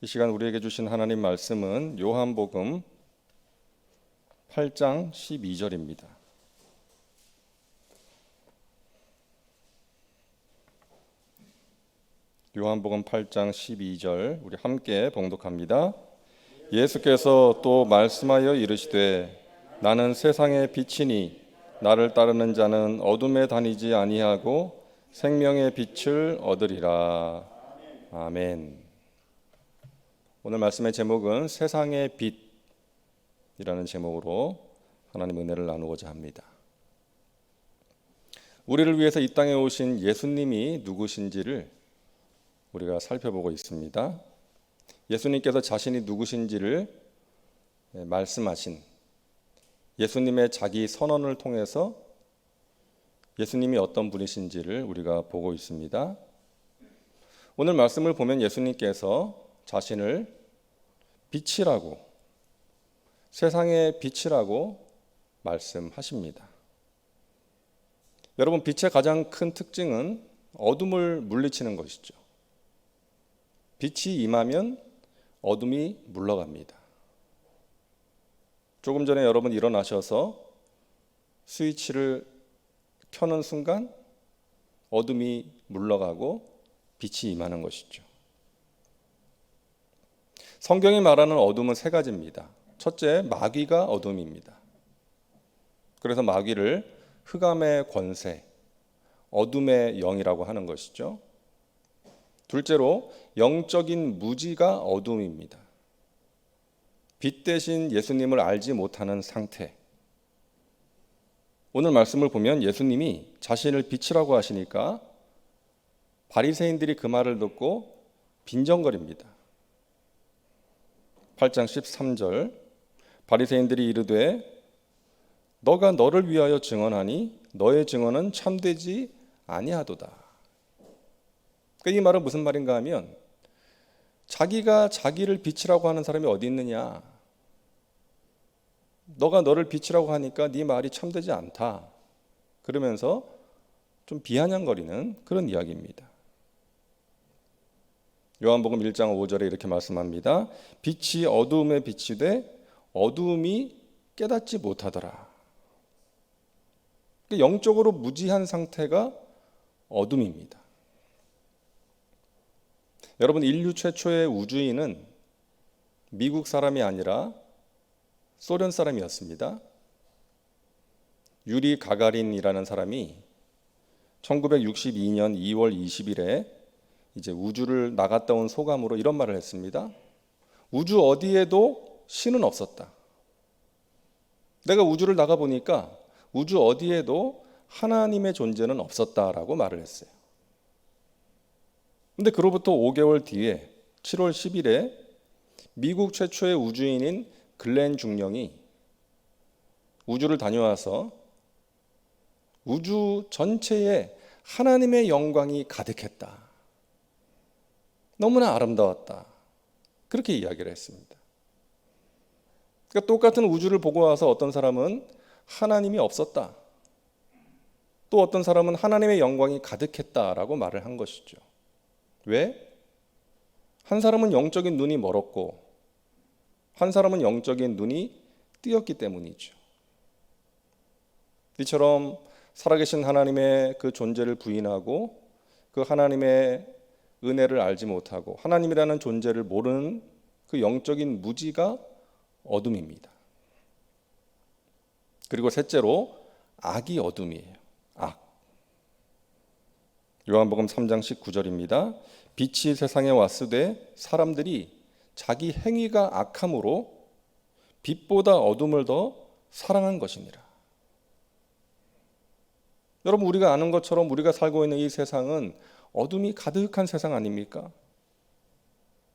시간 우리에게 주신 하나님 말씀은 요한복음 8장 12절입니다. 요한복음 8장 12절 우리 함께 봉독합니다. 예수께서 또 말씀하여 이르시되 나는 세상의 빛이니 나를 따르는 자는 어둠에 다니지 아니하고 생명의 빛을 얻으리라. 아멘. 오늘 말씀의 제목은 세상의 빛이라는 제목으로 하나님 은혜를 나누고자 합니다. 우리를 위해서 이 땅에 오신 예수님이 누구신지를 우리가 살펴보고 있습니다. 예수님께서 자신이 누구신지를 말씀하신 예수님의 자기 선언을 통해서 예수님이 어떤 분이신지를 우리가 보고 있습니다. 오늘 말씀을 보면 예수님께서 자신을 빛이라고, 세상의 빛이라고 말씀하십니다. 여러분, 빛의 가장 큰 특징은 어둠을 물리치는 것이죠. 빛이 임하면 어둠이 물러갑니다. 조금 전에 여러분 일어나셔서 스위치를 켜는 순간 어둠이 물러가고 빛이 임하는 것이죠. 성경이 말하는 어둠은 세 가지입니다. 첫째, 마귀가 어둠입니다. 그래서 마귀를 흑암의 권세, 어둠의 영이라고 하는 것이죠. 둘째로, 영적인 무지가 어둠입니다. 빛 대신 예수님을 알지 못하는 상태. 오늘 말씀을 보면 예수님이 자신을 빛이라고 하시니까 바리새인들이 그 말을 듣고 빈정거립니다. 8장 13절 바리새인들이 이르되 너가 너를 위하여 증언하니 너의 증언은 참되지 아니하도다. 이 말은 무슨 말인가 하면 자기가 자기를 빛이라고 하는 사람이 어디 있느냐, 너가 너를 빛이라고 하니까 네 말이 참되지 않다, 그러면서 좀 비아냥거리는 그런 이야기입니다. 요한복음 1장 5절에 이렇게 말씀합니다. 빛이 어두움에 비치되 어두움이 깨닫지 못하더라. 영적으로 무지한 상태가 어둠입니다. 여러분, 인류 최초의 우주인은 미국 사람이 아니라 소련 사람이었습니다. 유리 가가린이라는 사람이 1962년 2월 20일에 이제 우주를 나갔다 온 소감으로 이런 말을 했습니다. 우주 어디에도 신은 없었다. 내가 우주를 나가보니까 우주 어디에도 하나님의 존재는 없었다라고 말을 했어요. 근데 그로부터 5개월 뒤에 7월 10일에 미국 최초의 우주인인 글렌 중령이 우주를 다녀와서 우주 전체에 하나님의 영광이 가득했다, 너무나 아름다웠다, 그렇게 이야기를 했습니다. 그러니까 똑같은 우주를 보고 와서 어떤 사람은 하나님이 없었다, 또 어떤 사람은 하나님의 영광이 가득했다라고 말을 한 것이죠. 왜? 한 사람은 영적인 눈이 멀었고 한 사람은 영적인 눈이 띄었기 때문이죠. 이처럼 살아계신 하나님의 그 존재를 부인하고 그 하나님의 은혜를 알지 못하고 하나님이라는 존재를 모르는 그 영적인 무지가 어둠입니다. 그리고 셋째로, 악이 어둠이에요. 악. 요한복음 3장 19절입니다. 빛이 세상에 왔으되 사람들이 자기 행위가 악함으로 빛보다 어둠을 더 사랑한 것이니라. 여러분, 우리가 아는 것처럼 우리가 살고 있는 이 세상은 어둠이 가득한 세상 아닙니까?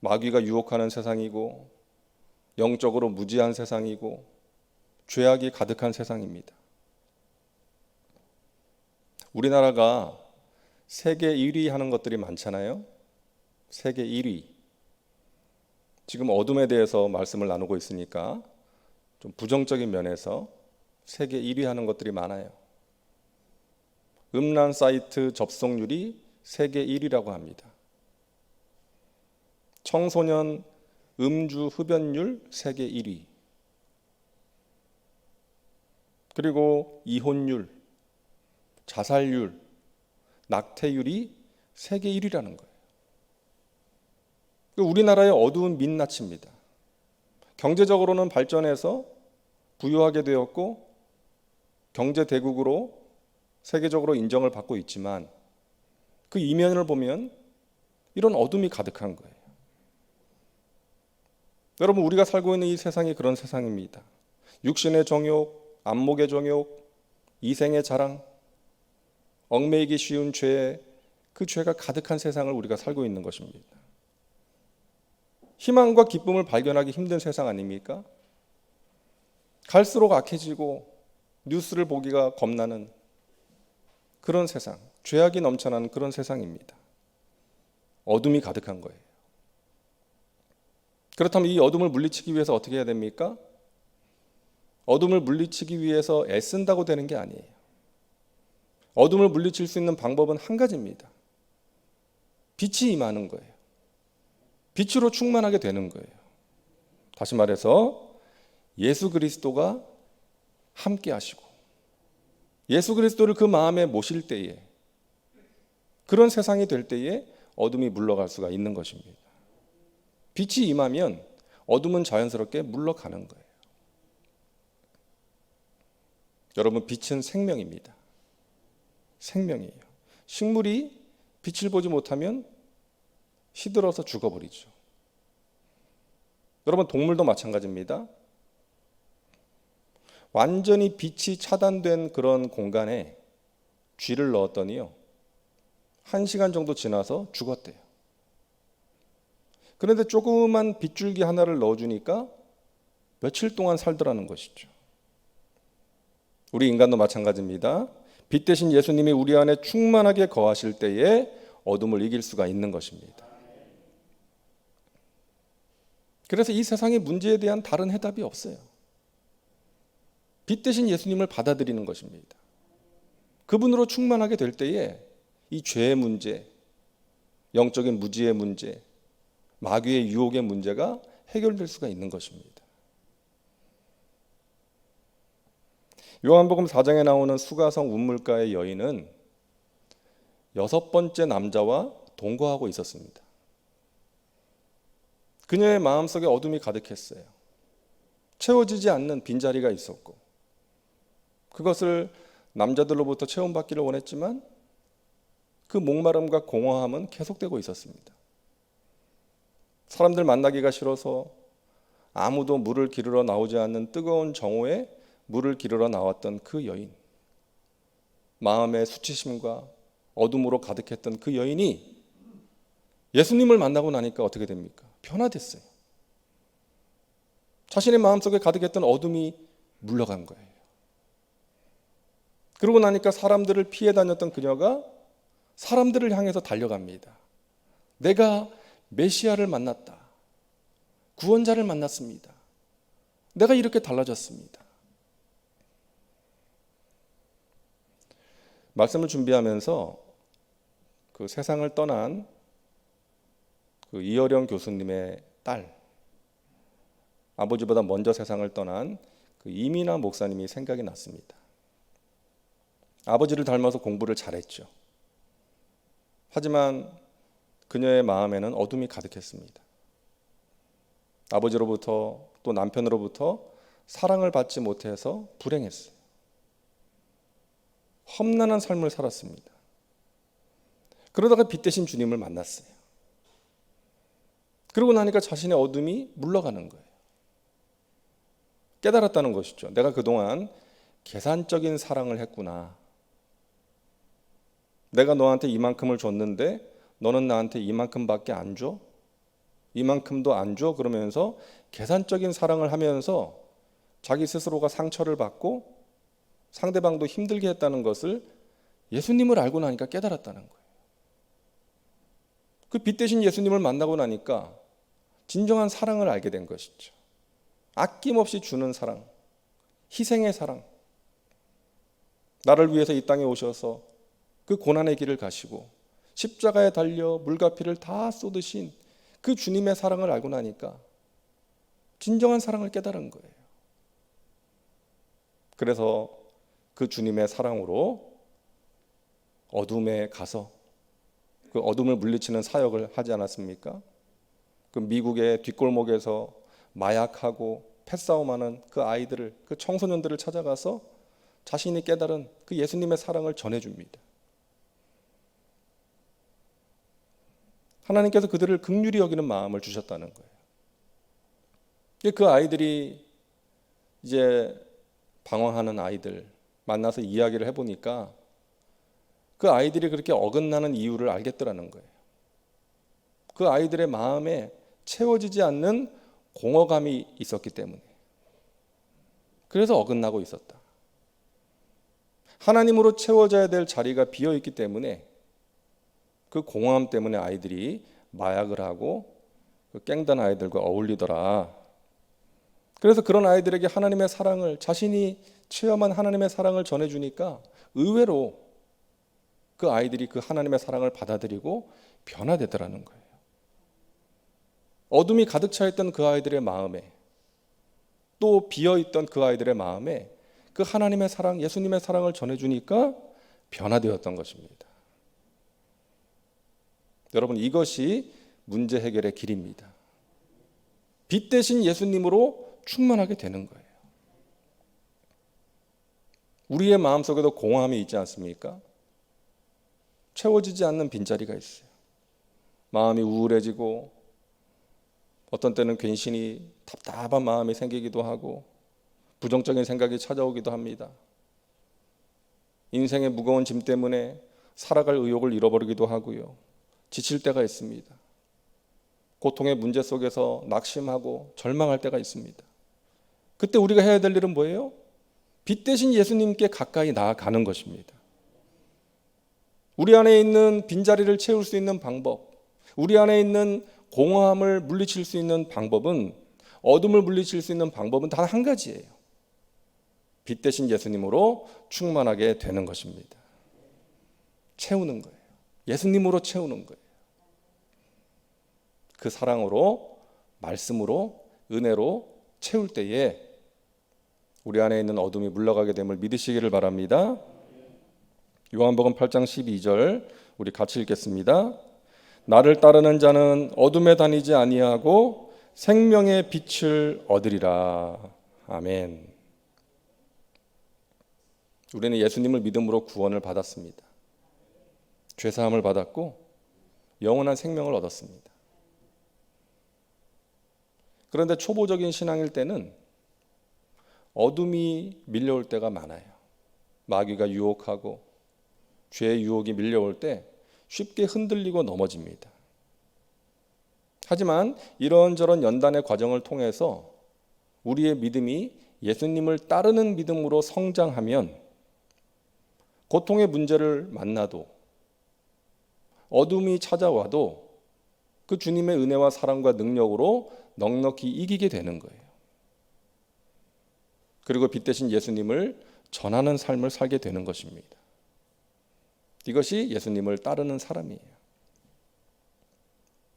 마귀가 유혹하는 세상이고 영적으로 무지한 세상이고 죄악이 가득한 세상입니다. 우리나라가 세계 1위 하는 것들이 많잖아요. 세계 1위. 지금 어둠에 대해서 말씀을 나누고 있으니까 좀 부정적인 면에서 세계 1위 하는 것들이 많아요. 음란 사이트 접속률이 세계 1위라고 합니다. 청소년 음주 흡연율 세계 1위, 그리고 이혼율, 자살률, 낙태율이 세계 1위라는 거예요. 우리나라의 어두운 민낯입니다. 경제적으로는 발전해서 부유하게 되었고 경제 대국으로 세계적으로 인정을 받고 있지만 그 이면을 보면 이런 어둠이 가득한 거예요. 여러분, 우리가 살고 있는 이 세상이 그런 세상입니다. 육신의 정욕, 안목의 정욕, 이생의 자랑, 얽매이기 쉬운 죄, 그 죄가 가득한 세상을 우리가 살고 있는 것입니다. 희망과 기쁨을 발견하기 힘든 세상 아닙니까? 갈수록 악해지고 뉴스를 보기가 겁나는 그런 세상, 죄악이 넘쳐나는 그런 세상입니다. 어둠이 가득한 거예요. 그렇다면 이 어둠을 물리치기 위해서 어떻게 해야 됩니까? 어둠을 물리치기 위해서 애쓴다고 되는 게 아니에요. 어둠을 물리칠 수 있는 방법은 한 가지입니다. 빛이 임하는 거예요. 빛으로 충만하게 되는 거예요. 다시 말해서 예수 그리스도가 함께 하시고 예수 그리스도를 그 마음에 모실 때에, 그런 세상이 될 때에 어둠이 물러갈 수가 있는 것입니다. 빛이 임하면 어둠은 자연스럽게 물러가는 거예요. 여러분, 빛은 생명입니다. 생명이에요. 식물이 빛을 보지 못하면 시들어서 죽어버리죠. 여러분, 동물도 마찬가지입니다. 완전히 빛이 차단된 그런 공간에 쥐를 넣었더니요, 1시간 정도 지나서 죽었대요. 그런데 조그만 빗줄기 하나를 넣어주니까 며칠 동안 살더라는 것이죠. 우리 인간도 마찬가지입니다. 빛 대신 예수님이 우리 안에 충만하게 거하실 때에 어둠을 이길 수가 있는 것입니다. 그래서 이 세상의 문제에 대한 다른 해답이 없어요. 빛 대신 예수님을 받아들이는 것입니다. 그분으로 충만하게 될 때에 이 죄의 문제, 영적인 무지의 문제, 마귀의 유혹의 문제가 해결될 수가 있는 것입니다. 요한복음 4장에 나오는 수가성 운물가의 여인은 6번째 남자와 동거하고 있었습니다. 그녀의 마음속에 어둠이 가득했어요. 채워지지 않는 빈자리가 있었고, 그것을 남자들로부터 채움받기를 원했지만 그 목마름과 공허함은 계속되고 있었습니다. 사람들 만나기가 싫어서 아무도 물을 기르러 나오지 않는 뜨거운 정오에 물을 기르러 나왔던 그 여인, 마음의 수치심과 어둠으로 가득했던 그 여인이 예수님을 만나고 나니까 어떻게 됩니까? 변화됐어요. 자신의 마음속에 가득했던 어둠이 물러간 거예요. 그러고 나니까 사람들을 피해 다녔던 그녀가 사람들을 향해서 달려갑니다. 내가 메시아를 만났다. 구원자를 만났습니다. 내가 이렇게 달라졌습니다. 말씀을 준비하면서 그 세상을 떠난 그 이어령 교수님의 딸, 아버지보다 먼저 세상을 떠난 그 이민아 목사님이 생각이 났습니다. 아버지를 닮아서 공부를 잘했죠. 하지만 그녀의 마음에는 어둠이 가득했습니다. 아버지로부터 또 남편으로부터 사랑을 받지 못해서 불행했어요. 험난한 삶을 살았습니다. 그러다가 빛 대신 주님을 만났어요. 그러고 나니까 자신의 어둠이 물러가는 거예요. 깨달았다는 것이죠. 내가 그동안 계산적인 사랑을 했구나. 내가 너한테 이만큼을 줬는데 너는 나한테 이만큼밖에 안 줘? 이만큼도 안 줘? 그러면서 계산적인 사랑을 하면서 자기 스스로가 상처를 받고 상대방도 힘들게 했다는 것을 예수님을 알고 나니까 깨달았다는 거예요. 그 빛 대신 예수님을 만나고 나니까 진정한 사랑을 알게 된 것이죠. 아낌없이 주는 사랑, 희생의 사랑. 나를 위해서 이 땅에 오셔서 그 고난의 길을 가시고 십자가에 달려 물과 피를 다 쏟으신 그 주님의 사랑을 알고 나니까 진정한 사랑을 깨달은 거예요. 그래서 그 주님의 사랑으로 어둠에 가서 그 어둠을 물리치는 사역을 하지 않았습니까? 그 미국의 뒷골목에서 마약하고 패싸움하는 그 아이들을, 그 청소년들을 찾아가서 자신이 깨달은 그 예수님의 사랑을 전해줍니다. 하나님께서 그들을 긍휼히 여기는 마음을 주셨다는 거예요. 그 아이들이 이제 방황하는 아이들 만나서 이야기를 해보니까 그 아이들이 그렇게 어긋나는 이유를 알겠더라는 거예요. 그 아이들의 마음에 채워지지 않는 공허감이 있었기 때문에, 그래서 어긋나고 있었다. 하나님으로 채워져야 될 자리가 비어있기 때문에 그 공허함 때문에 아이들이 마약을 하고 그 깽단 아이들과 어울리더라. 그래서 그런 아이들에게 하나님의 사랑을, 자신이 체험한 하나님의 사랑을 전해주니까 의외로 그 아이들이 그 하나님의 사랑을 받아들이고 변화되더라는 거예요. 어둠이 가득 차 있던 그 아이들의 마음에, 또 비어있던 그 아이들의 마음에 그 하나님의 사랑, 예수님의 사랑을 전해주니까 변화되었던 것입니다. 여러분, 이것이 문제 해결의 길입니다. 빛 대신 예수님으로 충만하게 되는 거예요. 우리의 마음속에도 공허함이 있지 않습니까? 채워지지 않는 빈자리가 있어요. 마음이 우울해지고 어떤 때는 괜시니 답답한 마음이 생기기도 하고 부정적인 생각이 찾아오기도 합니다. 인생의 무거운 짐 때문에 살아갈 의욕을 잃어버리기도 하고요. 지칠 때가 있습니다. 고통의 문제 속에서 낙심하고 절망할 때가 있습니다. 그때 우리가 해야 될 일은 뭐예요? 빛 대신 예수님께 가까이 나아가는 것입니다. 우리 안에 있는 빈자리를 채울 수 있는 방법, 우리 안에 있는 공허함을 물리칠 수 있는 방법은, 어둠을 물리칠 수 있는 방법은 단 한 가지예요. 빛 대신 예수님으로 충만하게 되는 것입니다. 채우는 거예요. 예수님으로 채우는 거예요. 그 사랑으로, 말씀으로, 은혜로 채울 때에 우리 안에 있는 어둠이 물러가게 됨을 믿으시기를 바랍니다. 요한복음 8장 12절 우리 같이 읽겠습니다. 나를 따르는 자는 어둠에 다니지 아니하고 생명의 빛을 얻으리라. 아멘. 우리는 예수님을 믿음으로 구원을 받았습니다. 죄사함을 받았고 영원한 생명을 얻었습니다. 그런데 초보적인 신앙일 때는 어둠이 밀려올 때가 많아요. 마귀가 유혹하고 죄의 유혹이 밀려올 때 쉽게 흔들리고 넘어집니다. 하지만 이런저런 연단의 과정을 통해서 우리의 믿음이 예수님을 따르는 믿음으로 성장하면 고통의 문제를 만나도 어둠이 찾아와도 그 주님의 은혜와 사랑과 능력으로 넉넉히 이기게 되는 거예요. 그리고 빛 대신 예수님을 전하는 삶을 살게 되는 것입니다. 이것이 예수님을 따르는 사람이에요.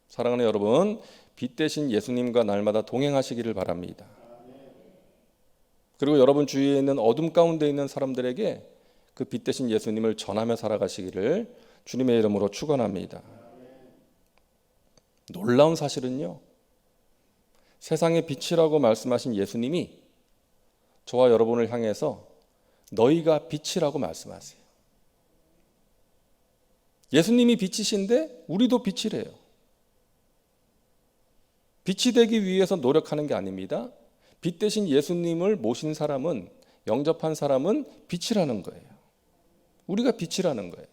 사랑하는 여러분, 빛 대신 예수님과 날마다 동행하시기를 바랍니다. 그리고 여러분 주위에 있는 어둠 가운데 있는 사람들에게 그 빛 대신 예수님을 전하며 살아가시기를 주님의 이름으로 축원합니다. 놀라운 사실은요, 세상의 빛이라고 말씀하신 예수님이 저와 여러분을 향해서 너희가 빛이라고 말씀하세요. 예수님이 빛이신데 우리도 빛이래요. 빛이 되기 위해서 노력하는 게 아닙니다. 빛 대신 예수님을 모신 사람은, 영접한 사람은 빛이라는 거예요. 우리가 빛이라는 거예요.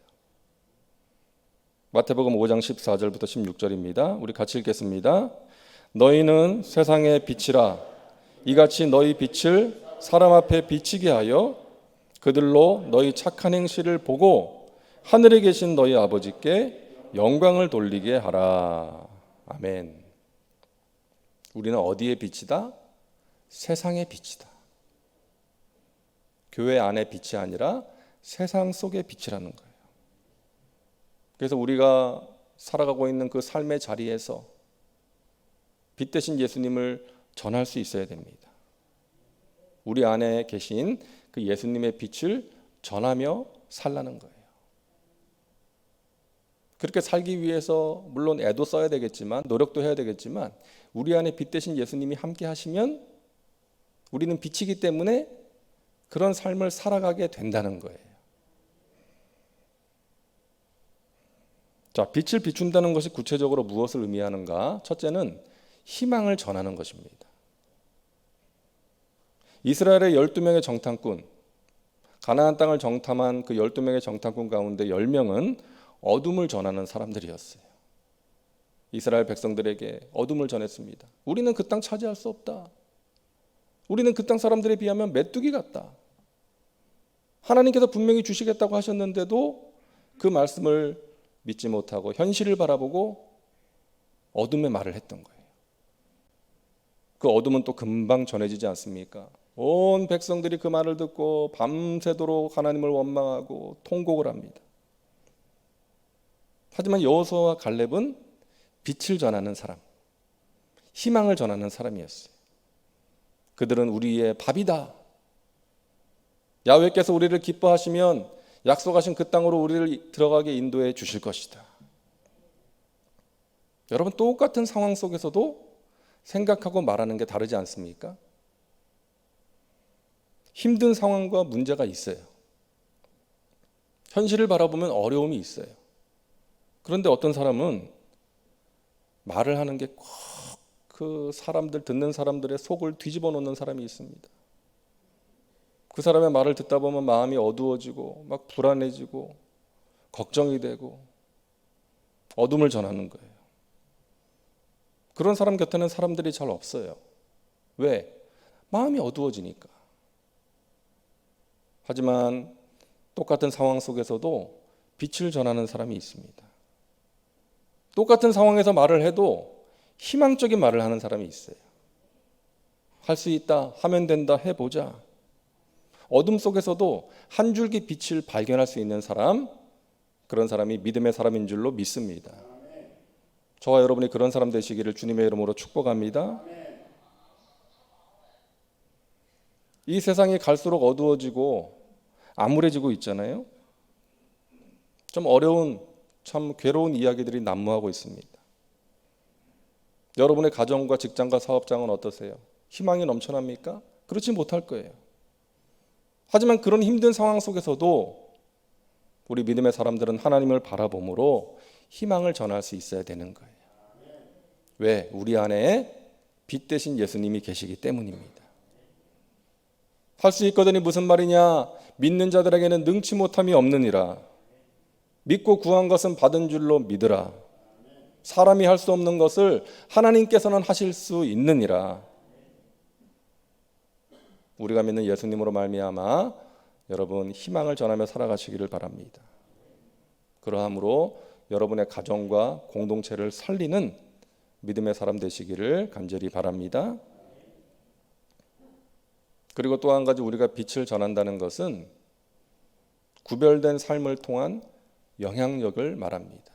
마태복음 5장 14절부터 16절입니다. 우리 같이 읽겠습니다. 너희는 세상의 빛이라. 이같이 너희 빛을 사람 앞에 비치게 하여 그들로 너희 착한 행실을 보고 하늘에 계신 너희 아버지께 영광을 돌리게 하라. 아멘. 우리는 어디의 빛이다? 세상의 빛이다. 교회 안의 빛이 아니라 세상 속의 빛이라는 거예요. 그래서 우리가 살아가고 있는 그 삶의 자리에서 빛 대신 예수님을 전할 수 있어야 됩니다. 우리 안에 계신 그 예수님의 빛을 전하며 살라는 거예요. 그렇게 살기 위해서 물론 애도 써야 되겠지만, 노력도 해야 되겠지만, 우리 안에 빛 대신 예수님이 함께 하시면 우리는 빛이기 때문에 그런 삶을 살아가게 된다는 거예요. 자, 빛을 비춘다는 것이 구체적으로 무엇을 의미하는가? 첫째는 희망을 전하는 것입니다. 이스라엘의 12명의 정탐꾼, 가나안 땅을 정탐한 그 12명의 정탐꾼 가운데 10명은 어둠을 전하는 사람들이었어요. 이스라엘 백성들에게 어둠을 전했습니다. 우리는 그 땅 차지할 수 없다. 우리는 그 땅 사람들에 비하면 메뚜기 같다. 하나님께서 분명히 주시겠다고 하셨는데도 그 말씀을 믿지 못하고 현실을 바라보고 어둠의 말을 했던 거예요. 그 어둠은 또 금방 전해지지 않습니까? 온 백성들이 그 말을 듣고 밤새도록 하나님을 원망하고 통곡을 합니다. 하지만 여호수아와 갈렙은 빛을 전하는 사람, 희망을 전하는 사람이었어요. 그들은 우리의 밥이다. 야훼께서 우리를 기뻐하시면 약속하신 그 땅으로 우리를 들어가게 인도해 주실 것이다. 여러분, 똑같은 상황 속에서도 생각하고 말하는 게 다르지 않습니까? 힘든 상황과 문제가 있어요. 현실을 바라보면 어려움이 있어요. 그런데 어떤 사람은 말을 하는 게 꼭 그 사람들, 듣는 사람들의 속을 뒤집어 놓는 사람이 있습니다. 그 사람의 말을 듣다 보면 마음이 어두워지고 막 불안해지고 걱정이 되고 어둠을 전하는 거예요. 그런 사람 곁에는 사람들이 잘 없어요. 왜? 마음이 어두워지니까. 하지만 똑같은 상황 속에서도 빛을 전하는 사람이 있습니다. 똑같은 상황에서 말을 해도 희망적인 말을 하는 사람이 있어요. 할 수 있다, 하면 된다, 해보자. 어둠 속에서도 한 줄기 빛을 발견할 수 있는 사람, 그런 사람이 믿음의 사람인 줄로 믿습니다. 저와 여러분이 그런 사람 되시기를 주님의 이름으로 축복합니다. 이 세상이 갈수록 어두워지고 암울해지고 있잖아요. 좀 어려운, 참 괴로운 이야기들이 난무하고 있습니다. 여러분의 가정과 직장과 사업장은 어떠세요? 희망이 넘쳐납니까? 그렇지 못할 거예요. 하지만 그런 힘든 상황 속에서도 우리 믿음의 사람들은 하나님을 바라봄으로 희망을 전할 수 있어야 되는 거예요. 왜? 우리 안에 빛 대신 예수님이 계시기 때문입니다. 할 수 있거든이 무슨 말이냐? 믿는 자들에게는 능치 못함이 없느니라. 믿고 구한 것은 받은 줄로 믿으라. 사람이 할 수 없는 것을 하나님께서는 하실 수 있느니라. 우리가 믿는 예수님으로 말미암아 여러분 희망을 전하며 살아가시기를 바랍니다. 그러함으로 여러분의 가정과 공동체를 살리는 믿음의 사람 되시기를 간절히 바랍니다. 그리고 또 한 가지 우리가 빛을 전한다는 것은 구별된 삶을 통한 영향력을 말합니다.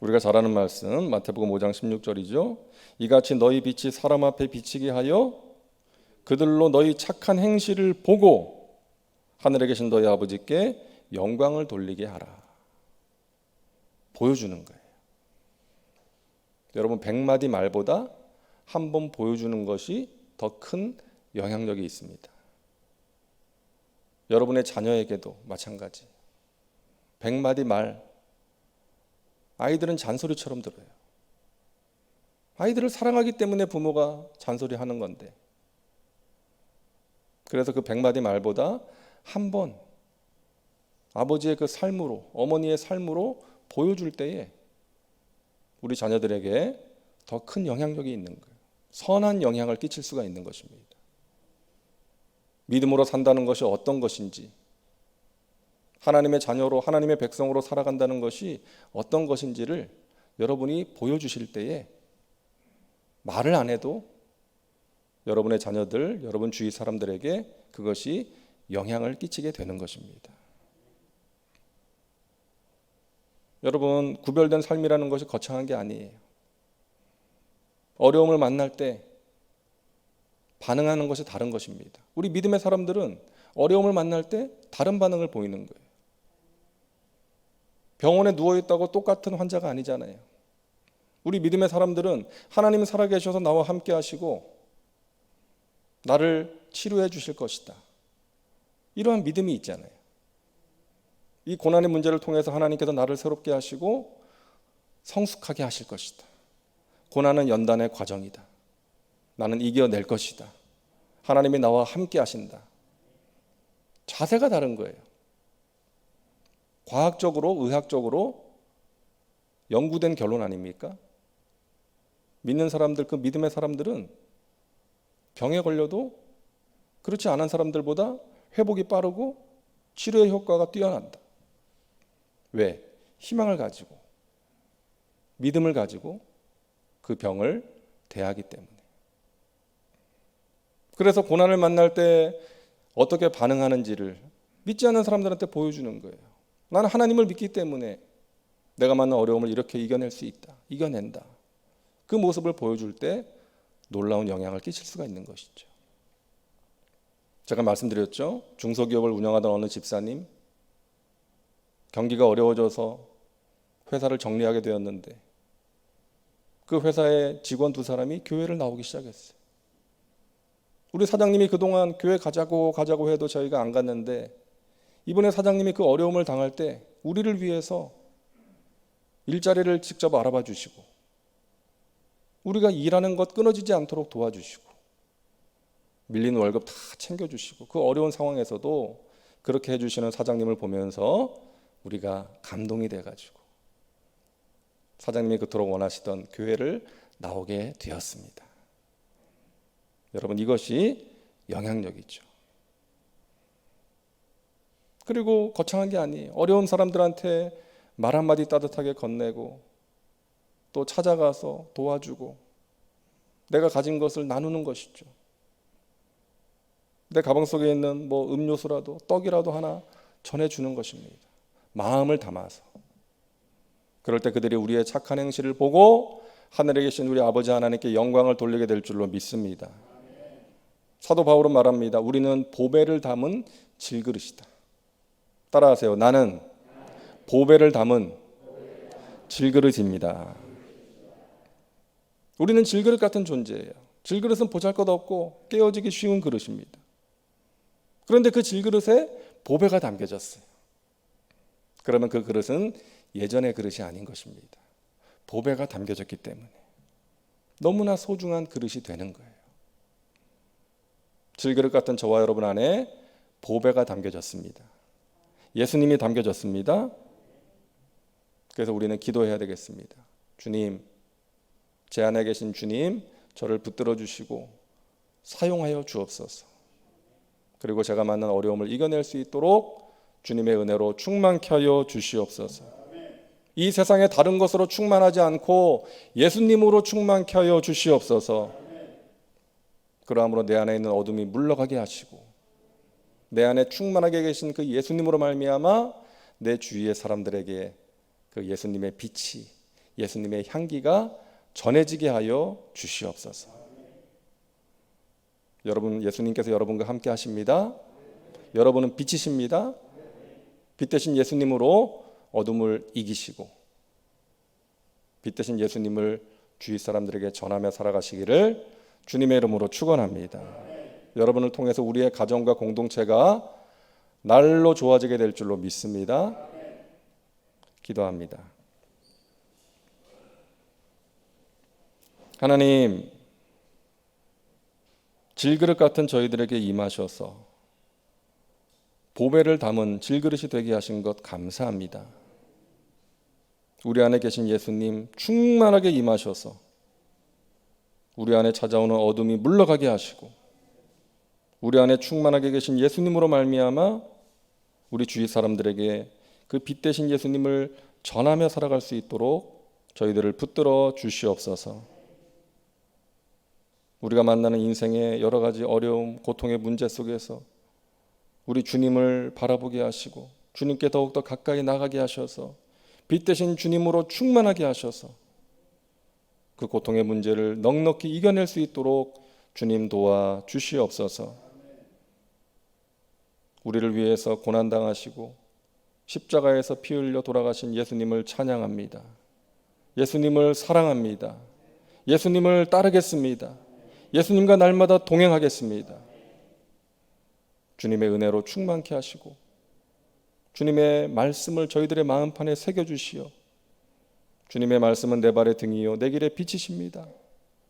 우리가 잘 아는 말씀 마태복음 5장 16절이죠. 이같이 너희 빛이 사람 앞에 비치게 하여 그들로 너희 착한 행실을 보고 하늘에 계신 너희 아버지께 영광을 돌리게 하라. 보여주는 거예요. 여러분, 100마디 말보다 한 번 보여주는 것이 더 큰 영향력이 있습니다. 여러분의 자녀에게도 마찬가지. 100마디 말, 아이들은 잔소리처럼 들어요. 아이들을 사랑하기 때문에 부모가 잔소리하는 건데, 그래서 그 100마디 말보다 한 번 아버지의 그 삶으로, 어머니의 삶으로 보여줄 때에 우리 자녀들에게 더 큰 영향력이 있는 거예요. 선한 영향을 끼칠 수가 있는 것입니다. 믿음으로 산다는 것이 어떤 것인지, 하나님의 자녀로, 하나님의 백성으로 살아간다는 것이 어떤 것인지를 여러분이 보여주실 때에 말을 안 해도 여러분의 자녀들, 여러분 주위 사람들에게 그것이 영향을 끼치게 되는 것입니다. 여러분, 구별된 삶이라는 것이 거창한 게 아니에요. 어려움을 만날 때 반응하는 것이 다른 것입니다. 우리 믿음의 사람들은 어려움을 만날 때 다른 반응을 보이는 거예요. 병원에 누워있다고 똑같은 환자가 아니잖아요. 우리 믿음의 사람들은 하나님은 살아계셔서 나와 함께 하시고 나를 치료해 주실 것이다. 이러한 믿음이 있잖아요. 이 고난의 문제를 통해서 하나님께서 나를 새롭게 하시고 성숙하게 하실 것이다. 고난은 연단의 과정이다. 나는 이겨낼 것이다. 하나님이 나와 함께 하신다. 자세가 다른 거예요. 과학적으로, 의학적으로 연구된 결론 아닙니까? 믿는 사람들, 그 믿음의 사람들은 병에 걸려도 그렇지 않은 사람들보다 회복이 빠르고 치료의 효과가 뛰어난다. 왜? 희망을 가지고, 믿음을 가지고 그 병을 대하기 때문에. 그래서 고난을 만날 때 어떻게 반응하는지를 믿지 않는 사람들한테 보여주는 거예요. 나는 하나님을 믿기 때문에 내가 만난 어려움을 이렇게 이겨낼 수 있다. 이겨낸다. 그 모습을 보여줄 때 놀라운 영향을 끼칠 수가 있는 것이죠. 제가 말씀드렸죠. 중소기업을 운영하던 어느 집사님, 경기가 어려워져서 회사를 정리하게 되었는데 그 회사의 직원 2사람이 교회를 나오기 시작했어요. 우리 사장님이 그동안 교회 가자고 해도 저희가 안 갔는데 이번에 사장님이 그 어려움을 당할 때 우리를 위해서 일자리를 직접 알아봐 주시고 우리가 일하는 것 끊어지지 않도록 도와주시고 밀린 월급 다 챙겨주시고 그 어려운 상황에서도 그렇게 해주시는 사장님을 보면서 우리가 감동이 돼가지고 사장님이 그토록 원하시던 교회를 나오게 되었습니다. 여러분, 이것이 영향력이죠. 그리고 거창한 게 아니에요. 어려운 사람들한테 말 한마디 따뜻하게 건네고 또 찾아가서 도와주고 내가 가진 것을 나누는 것이죠. 내 가방 속에 있는 음료수라도 떡이라도 하나 전해주는 것입니다. 마음을 담아서. 그럴 때 그들이 우리의 착한 행실을 보고 하늘에 계신 우리 아버지 하나님께 영광을 돌리게 될 줄로 믿습니다. 사도 바울은 말합니다. 우리는 보배를 담은 질그릇이다. 따라하세요. 나는 보배를 담은 질그릇입니다. 우리는 질그릇 같은 존재예요. 질그릇은 보잘것없고 깨어지기 쉬운 그릇입니다. 그런데 그 질그릇에 보배가 담겨졌어요. 그러면 그 그릇은 예전의 그릇이 아닌 것입니다. 보배가 담겨졌기 때문에 너무나 소중한 그릇이 되는 거예요. 질그릇 같은 저와 여러분 안에 보배가 담겨졌습니다. 예수님이 담겨졌습니다. 그래서 우리는 기도해야 되겠습니다. 주님, 제 안에 계신 주님, 저를 붙들어 주시고 사용하여 주옵소서. 그리고 제가 만난 어려움을 이겨낼 수 있도록 주님의 은혜로 충만케 하여 주시옵소서. 이 세상에 다른 것으로 충만하지 않고 예수님으로 충만케 하여 주시옵소서. 그러함으로 내 안에 있는 어둠이 물러가게 하시고 내 안에 충만하게 계신 그 예수님으로 말미암아 내 주위의 사람들에게 그 예수님의 빛이, 예수님의 향기가 전해지게 하여 주시옵소서. 여러분, 예수님께서 여러분과 함께 하십니다. 여러분은 빛이십니다. 빛 대신 예수님으로 어둠을 이기시고 빛 대신 예수님을 주위 사람들에게 전하며 살아가시기를 주님의 이름으로 축원합니다. 여러분을 통해서 우리의 가정과 공동체가 날로 좋아지게 될 줄로 믿습니다. 기도합니다. 하나님, 질그릇 같은 저희들에게 임하셔서 보배를 담은 질그릇이 되게 하신 것 감사합니다. 우리 안에 계신 예수님 충만하게 임하셔서 우리 안에 찾아오는 어둠이 물러가게 하시고 우리 안에 충만하게 계신 예수님으로 말미암아 우리 주위 사람들에게 그 빛 대신 예수님을 전하며 살아갈 수 있도록 저희들을 붙들어 주시옵소서. 우리가 만나는 인생의 여러 가지 어려움, 고통의 문제 속에서 우리 주님을 바라보게 하시고 주님께 더욱더 가까이 나가게 하셔서 빛 대신 주님으로 충만하게 하셔서 그 고통의 문제를 넉넉히 이겨낼 수 있도록 주님 도와 주시옵소서. 우리를 위해서 고난당하시고 십자가에서 피 흘려 돌아가신 예수님을 찬양합니다. 예수님을 사랑합니다. 예수님을 따르겠습니다. 예수님과 날마다 동행하겠습니다. 주님의 은혜로 충만케 하시고 주님의 말씀을 저희들의 마음판에 새겨주시어 주님의 말씀은 내 발의 등이요 내 길의 빛이십니다.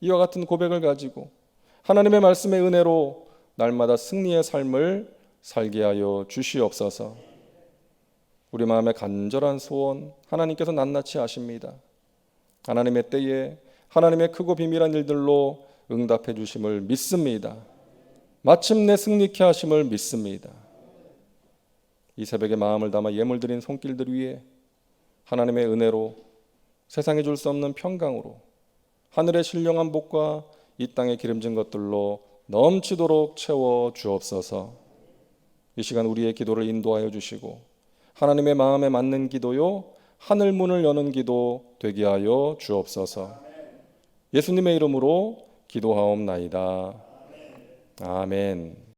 이와 같은 고백을 가지고 하나님의 말씀의 은혜로 날마다 승리의 삶을 살게 하여 주시옵소서. 우리 마음의 간절한 소원 하나님께서 낱낱이 아십니다. 하나님의 때에 하나님의 크고 비밀한 일들로 응답해 주심을 믿습니다. 마침내 승리케 하심을 믿습니다. 이 새벽에 마음을 담아 예물드린 손길들 위에 하나님의 은혜로 세상에 줄 수 없는 평강으로 하늘의 신령한 복과 이 땅의 기름진 것들로 넘치도록 채워 주옵소서. 이 시간 우리의 기도를 인도하여 주시고 하나님의 마음에 맞는 기도요 하늘 문을 여는 기도 되게 하여 주옵소서. 예수님의 이름으로 기도하옵나이다. 아멘.